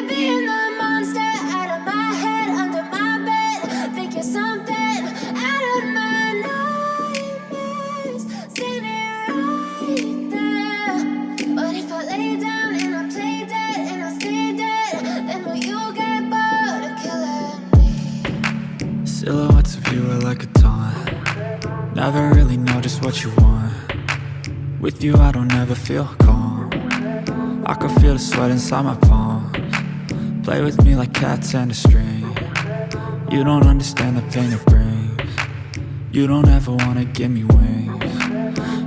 of being the monster out of my head, under my bed. Think you're something out of my nightmares, standing right there. But if I lay down and I play dead and I stay dead, then will you get bored of killing me? Silhouettes of you are like a taunt. Never really know just what you want. With you I don't ever feel calm. I can feel the sweat inside my palms. Play with me like cats and a string. You don't understand the pain it brings. You don't ever wanna give me wings.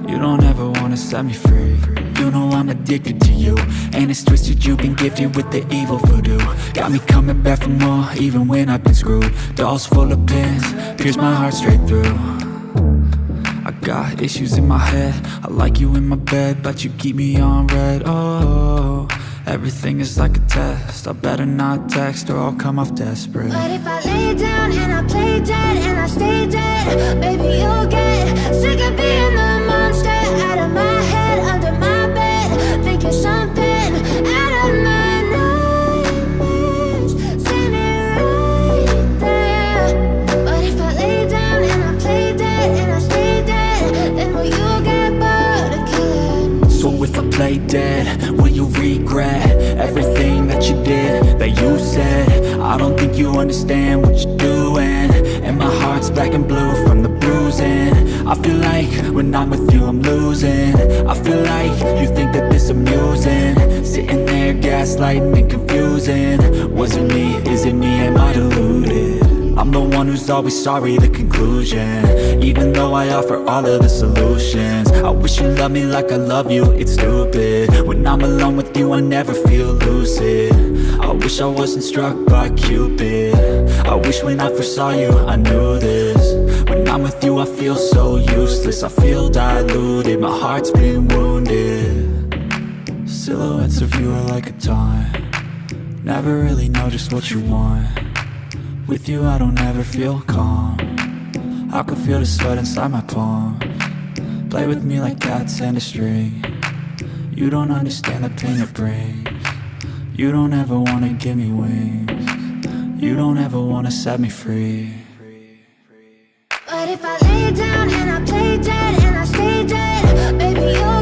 You don't ever wanna set me free. You know I'm addicted to you, and it's twisted, you've been gifted with the evil voodoo. Got me coming back for more, even when I've been screwed. Dolls full of pins, pierce my heart straight through. I got issues in my head, I like you in my bed, but you keep me on red. Oh, everything is like a test, I better not text or I'll come off desperate. But if I lay down and I play dead and I stay dead, baby you'll get sick of being the monster out of my head, under my bed. Think you're something out of my nightmares, standing right there. But if I lay down and I play dead and I stay dead, then will you get bored of killing me? So if I play dead, will you regret everything that you did, that you said? I don't think you understand what you're doing, and my heart's black and blue from the bruising. I feel like when I'm with you I'm losing. I feel like you think that this amusing, sitting there gaslighting and confusing. Was it me? Is it me? Am I deluded? I'm the one who's always sorry, the conclusion. Even though I offer all of the solutions, I wish you loved me like I love you, it's stupid. When I'm alone with you I never feel lucid. I wish I wasn't struck by Cupid. I wish when I first saw you I knew this. When I'm with you I feel so useless, I feel diluted, my heart's been wounded. Silhouettes of you are like a taunt. Never really know just what you want. With you I don't ever feel calm. I can feel the sweat inside my palms. Play with me like cats and a string. You don't understand the pain it brings. You don't ever wanna give me wings. You don't ever wanna set me free. But if I lay down and I play dead and I stay dead, baby you'll